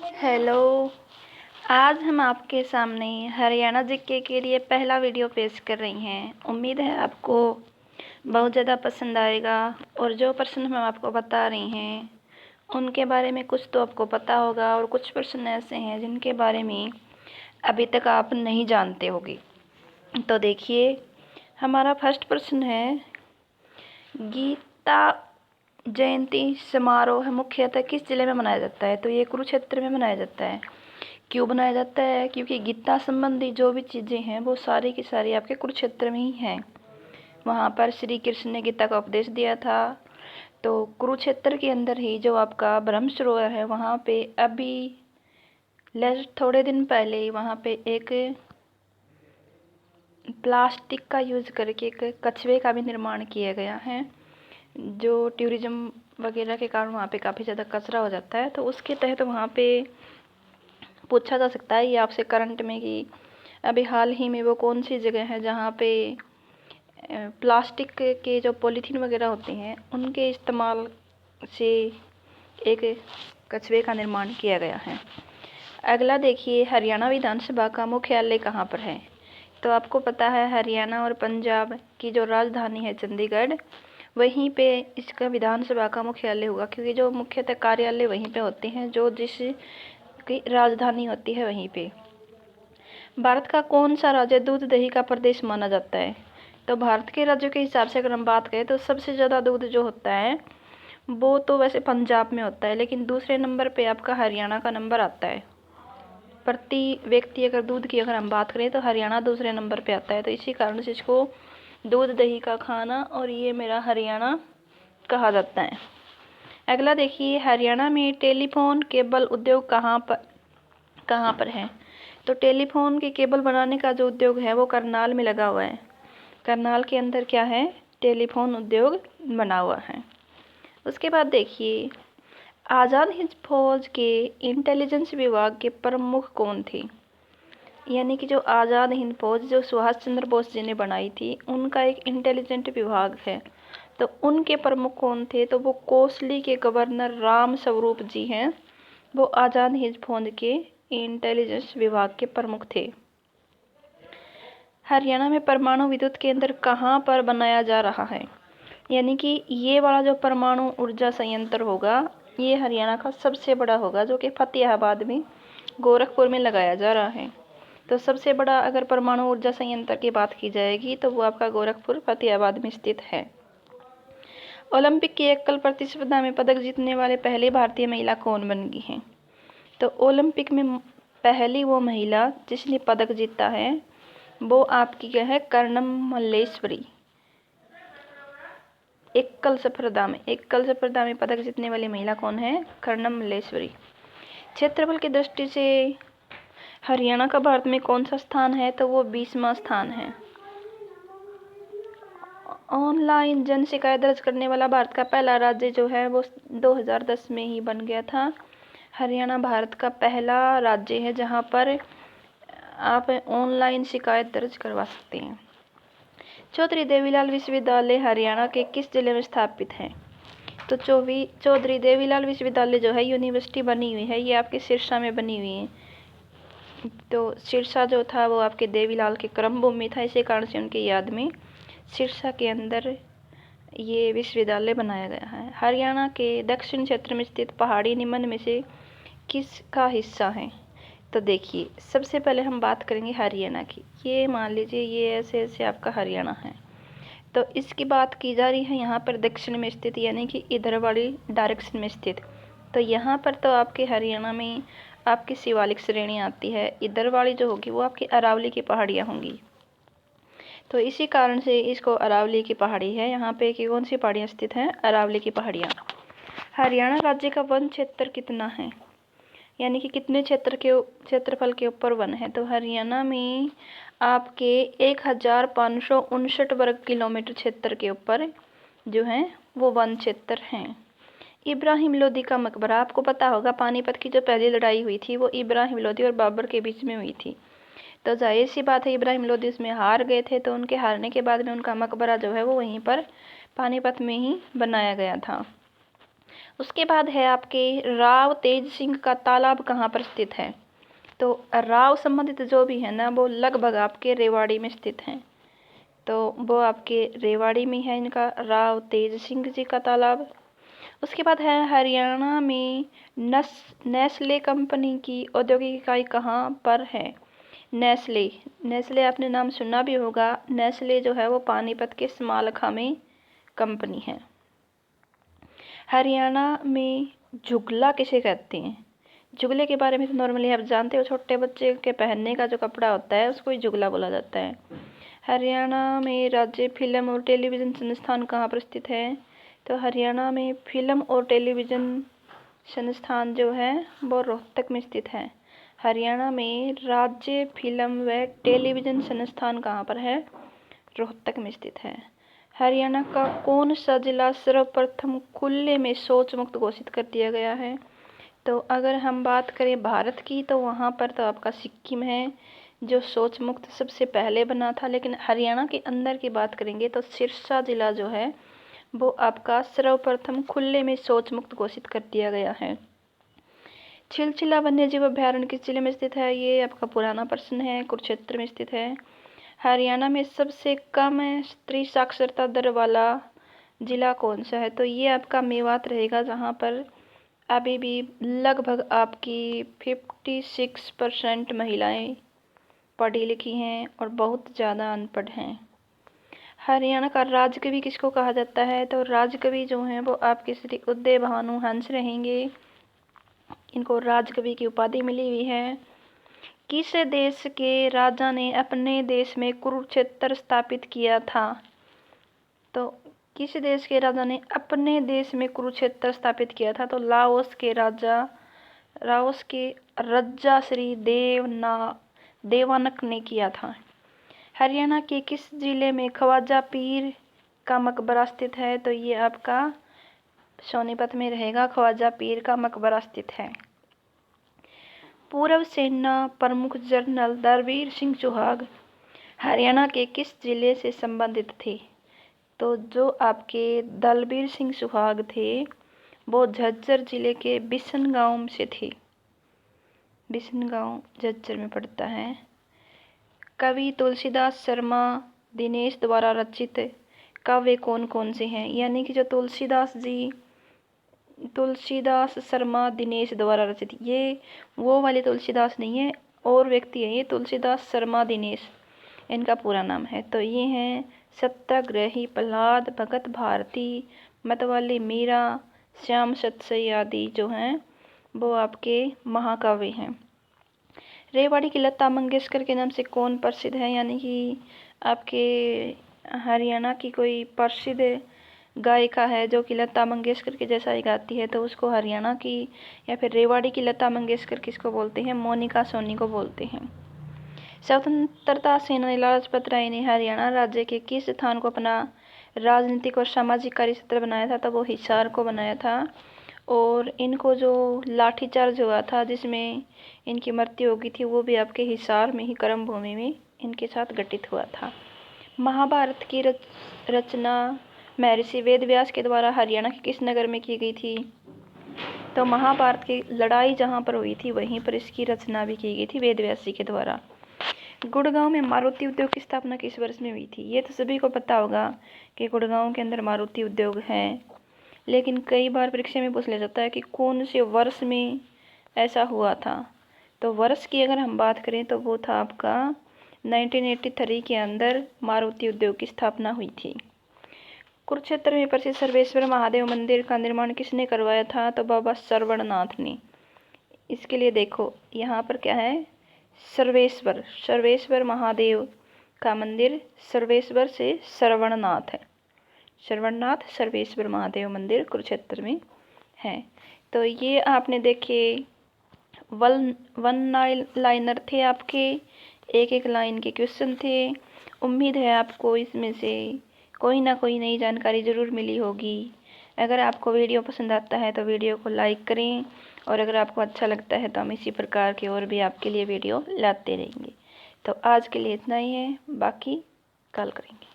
Hello. आज हम आपके सामने हरियाणा जीके के लिए पहला वीडियो पेश कर रही हैं। उम्मीद है आपको बहुत ज़्यादा पसंद आएगा और जो प्रश्न हम आपको बता रही हैं उनके बारे में कुछ तो आपको पता होगा और कुछ प्रश्न ऐसे हैं जिनके बारे में अभी तक आप नहीं जानते होगे। तो देखिए, हमारा फर्स्ट प्रश्न है, गीता जयंती समारोह मुख्यतः किस जिले में मनाया जाता है? तो ये कुरुक्षेत्र में मनाया जाता है। क्यों बनाया जाता है? क्योंकि गीता संबंधी जो भी चीज़ें हैं वो सारी की सारी आपके कुरुक्षेत्र में ही हैं। वहाँ पर श्री कृष्ण ने गीता का उपदेश दिया था। तो कुरुक्षेत्र के अंदर ही जो आपका ब्रह्म सरोवर है वहाँ पे अभी थोड़े दिन पहले ही वहाँ पे एक प्लास्टिक का यूज़ करके एक कछुए का भी निर्माण किया गया है। जो टूरिज्म वगैरह के कारण वहाँ पे काफ़ी ज़्यादा कचरा हो जाता है, तो उसके तहत वहाँ पे पूछा जा सकता है ये आपसे करंट में कि अभी हाल ही में वो कौन सी जगह है जहाँ पे प्लास्टिक के जो पॉलीथीन वगैरह होते हैं उनके इस्तेमाल से एक कछुए का निर्माण किया गया है। अगला देखिए, हरियाणा विधानसभा का मुख्यालय कहाँ पर है? तो आपको पता है हरियाणा और पंजाब की जो राजधानी है चंडीगढ़, वहीं पे इसका विधानसभा का मुख्यालय होगा, क्योंकि जो मुख्यतः कार्यालय वहीं पे होते हैं, जो जिस की राजधानी होती है वहीं पे। भारत का कौन सा राज्य दूध दही का प्रदेश माना जाता है? तो भारत के राज्यों के हिसाब से अगर हम बात करें तो सबसे ज़्यादा दूध जो होता है वो तो वैसे पंजाब में होता है, लेकिन दूसरे नंबर पे आपका हरियाणा का नंबर आता है। प्रति व्यक्ति अगर दूध की अगर हम बात करें तो हरियाणा दूसरे नंबर पे आता है। तो इसी कारण से इसको दूध दही का खाना और ये मेरा हरियाणा कहा जाता है। अगला देखिए, हरियाणा में टेलीफोन केबल उद्योग कहाँ पर है? तो टेलीफोन के केबल बनाने का जो उद्योग है वो करनाल में लगा हुआ है। करनाल के अंदर क्या है? टेलीफोन उद्योग बना हुआ है। उसके बाद देखिए, आज़ाद हिंद फौज के इंटेलिजेंस विभाग के प्रमुख कौन थे? यानी कि जो आज़ाद हिंद फौज जो सुभाष चंद्र बोस जी ने बनाई थी उनका एक इंटेलिजेंट विभाग है। तो उनके प्रमुख कौन थे? तो वो कोसली के गवर्नर राम स्वरूप जी हैं। वो आज़ाद हिंद फौज के इंटेलिजेंस विभाग के प्रमुख थे। हरियाणा में परमाणु विद्युत केंद्र कहाँ पर बनाया जा रहा है? यानी कि ये वाला जो परमाणु ऊर्जा संयंत्र होगा ये हरियाणा का सबसे बड़ा होगा, जो कि फतेहाबाद में गोरखपुर में लगाया जा रहा है। तो सबसे बड़ा अगर परमाणु ऊर्जा संयंत्र की बात की जाएगी तो वो आपका गोरखपुर फतेहाबाद में स्थित है। ओलंपिक की एकल प्रतिस्पर्धा में पदक जीतने वाले पहली भारतीय महिला कौन बन गई हैं? तो ओलंपिक में पहली वो महिला जिसने पदक जीता है वो आपकी क्या है? कर्णम मल्लेश्वरी। एकल स्पर्धा में पदक जीतने वाली महिला कौन है? कर्णम मल्लेश्वरी। क्षेत्रफल की दृष्टि से हरियाणा का भारत में कौन सा स्थान है? तो वो 20वां स्थान है। ऑनलाइन जन शिकायत दर्ज करने वाला भारत का पहला राज्य जो है वो 2010 में ही बन गया था। हरियाणा भारत का पहला राज्य है जहाँ पर आप ऑनलाइन शिकायत दर्ज करवा सकते हैं। चौधरी देवीलाल विश्वविद्यालय हरियाणा के किस जिले में स्थापित है? तो चौधरी देवीलाल विश्वविद्यालय जो है यूनिवर्सिटी बनी हुई है, ये आपके सिरसा में बनी हुई है। तो सिरसा जो था वो आपके देवीलाल के कर्मभूमि में था, इसी कारण से उनकी याद में सिरसा के अंदर ये विश्वविद्यालय बनाया गया है। हरियाणा के दक्षिण क्षेत्र में स्थित पहाड़ी निम्न में से किसका हिस्सा है? तो देखिए, सबसे पहले हम बात करेंगे हरियाणा की। ये मान लीजिए ये ऐसे ऐसे आपका हरियाणा है, तो इसकी बात की जा रही है यहाँ पर दक्षिण में स्थित, यानी कि इधर वाली डायरेक्शन में स्थित। तो यहाँ पर तो आपके हरियाणा में आपकी शिवालिक श्रेणी आती है, इधर वाली जो होगी वो आपकी अरावली की पहाड़ियाँ होंगी। तो इसी कारण से इसको अरावली की पहाड़ी है। यहाँ पे कि कौन सी पहाड़ियाँ स्थित हैं? अरावली की पहाड़ियाँ। हरियाणा राज्य का वन क्षेत्र कितना है? यानी कि कितने क्षेत्रफल के ऊपर वन है? तो हरियाणा में आपके 1559 वर्ग किलोमीटर क्षेत्र के ऊपर जो है वो वन क्षेत्र हैं। इब्राहिम लोदी का मकबरा, आपको पता होगा पानीपत की जो पहली लड़ाई हुई थी वो इब्राहिम लोदी और बाबर के बीच में हुई थी। तो जाहिर सी बात है इब्राहिम लोदी उसमें हार गए थे, तो उनके हारने के बाद में उनका मकबरा जो है वो वहीं पर पानीपत में ही बनाया गया था। उसके बाद है आपके राव तेज सिंह का तालाब कहाँ पर स्थित है। तो राव संबंधित जो भी है ना वो लगभग आपके रेवाड़ी में स्थित हैं। तो वो आपके रेवाड़ी में है इनका राव तेज सिंह जी का तालाब। उसके बाद है हरियाणा में नेस्ले कंपनी की औद्योगिक इकाई कहाँ पर है। नेस्ले आपने नाम सुना भी होगा। नेस्ले जो है वो पानीपत के समालखा में कंपनी है। हरियाणा में झुगला किसे कहते हैं। झुगले के बारे में तो नॉर्मली आप जानते हो, छोटे बच्चे के पहनने का जो कपड़ा होता है उसको ही झुगला बोला जाता है। हरियाणा में राज्य फिल्म और टेलीविज़न संस्थान कहाँ पर स्थित है। तो हरियाणा में फिल्म और टेलीविज़न संस्थान जो है वो रोहतक में स्थित है। हरियाणा में राज्य फिल्म व टेलीविज़न संस्थान कहाँ पर है, रोहतक में स्थित है। हरियाणा का कौन सा जिला सर्वप्रथम खुले में शौच मुक्त घोषित कर दिया गया है। तो अगर हम बात करें भारत की तो वहाँ पर तो आपका सिक्किम है जो शौच मुक्त सबसे पहले बना था। लेकिन हरियाणा के अंदर की बात करेंगे तो सिरसा जिला जो है वो आपका सर्वप्रथम खुले में शौच मुक्त घोषित कर दिया गया है। छिलछिला वन्यजीव अभ्यारण्य किस जिले में स्थित है। ये आपका पुराना प्रश्न है, कुरुक्षेत्र में स्थित है। हरियाणा में सबसे कम स्त्री साक्षरता दर वाला जिला कौन सा है। तो ये आपका मेवात रहेगा, जहाँ पर अभी भी लगभग आपकी 56% महिलाएं पढ़ी लिखी हैं और बहुत ज़्यादा अनपढ़ हैं। हरियाणा का राजकवि किसको कहा जाता है। तो राजकवि जो हैं वो आपके श्री उदय भानु हंस रहेंगे। इनको राजकवि की उपाधि मिली हुई है। किस देश के राजा ने अपने देश में कुरुक्षेत्र स्थापित किया था। तो किस देश के राजा ने अपने देश में कुरुक्षेत्र स्थापित किया था। तो लाओस के राजा श्री देवानक ने किया था। हरियाणा के किस जिले में ख्वाजा पीर का मकबरा स्थित है। तो ये आपका सोनीपत में रहेगा, ख्वाजा पीर का मकबरा स्थित है। पूर्व सेना प्रमुख जनरल दलबीर सिंह सुहाग हरियाणा के किस जिले से संबंधित थे। तो जो आपके दलबीर सिंह सुहाग थे वो झज्जर जिले के बिशन गांव से थे। बिशन गांव झज्जर में पड़ता है। कवि तुलसीदास शर्मा दिनेश द्वारा रचित काव्य कौन कौन से हैं। यानी कि जो तुलसीदास शर्मा दिनेश द्वारा रचित, ये वो वाले तुलसीदास नहीं है, और व्यक्ति है ये तुलसीदास शर्मा दिनेश, इनका पूरा नाम है। तो ये हैं सत्याग्रही प्रहलाद, भगत भारती, मतवाली मीरा, श्याम सतसई आदि जो हैं वो आपके महाकाव्य हैं। रेवाड़ी की लता मंगेशकर के नाम से कौन प्रसिद्ध है। यानी कि आपके हरियाणा की कोई प्रसिद्ध गायिका है जो कि लता मंगेशकर के जैसा ही गाती है, तो उसको हरियाणा की या फिर रेवाड़ी की लता मंगेशकर किसको बोलते हैं, मोनिका सोनी को बोलते हैं। स्वतंत्रता सेनानी लाला लाजपत राय ने हरियाणा राज्य के किस स्थान को अपना राजनीतिक और सामाजिक कार्य क्षेत्र बनाया था। तो वो हिसार को बनाया था। और इनको जो लाठीचार्ज हुआ था जिसमें इनकी मृत्यु हो गई थी वो भी आपके हिसार में ही कर्म भूमि में इनके साथ घटित हुआ था। महाभारत की रचना महर्षि वेदव्यास के द्वारा हरियाणा के किस नगर में की गई थी। तो महाभारत की लड़ाई जहाँ पर हुई थी वहीं पर इसकी रचना भी की गई थी वेदव्यास जी के द्वारा। गुड़गांव में मारुति उद्योग की स्थापना किस वर्ष में हुई थी। ये तो सभी को पता होगा कि गुड़गांव के अंदर मारुति उद्योग है, लेकिन कई बार परीक्षा में पूछ लिया जाता है कि कौन से वर्ष में ऐसा हुआ था। तो वर्ष की अगर हम बात करें तो वो था आपका 1983 के अंदर मारुति उद्योग की स्थापना हुई थी। कुरुक्षेत्र में प्रसिद्ध सर्वेश्वर महादेव मंदिर का निर्माण किसने करवाया था। तो बाबा श्रवणनाथ ने। इसके लिए देखो यहाँ पर क्या है, सर्वेश्वर महादेव का मंदिर, सर्वेश्वर से श्रवणनाथ है, श्रवणनाथ सर्वेश्वर महादेव मंदिर कुरुक्षेत्र में है। तो ये आपने देखे वन लाइनर थे आपके, एक एक लाइन के क्वेश्चन थे। उम्मीद है आपको इसमें से कोई ना कोई नई जानकारी ज़रूर मिली होगी। अगर आपको वीडियो पसंद आता है तो वीडियो को लाइक करें, और अगर आपको अच्छा लगता है तो हम इसी प्रकार के और भी आपके लिए वीडियो लाते रहेंगे। तो आज के लिए इतना ही है, बाकी कल करेंगे।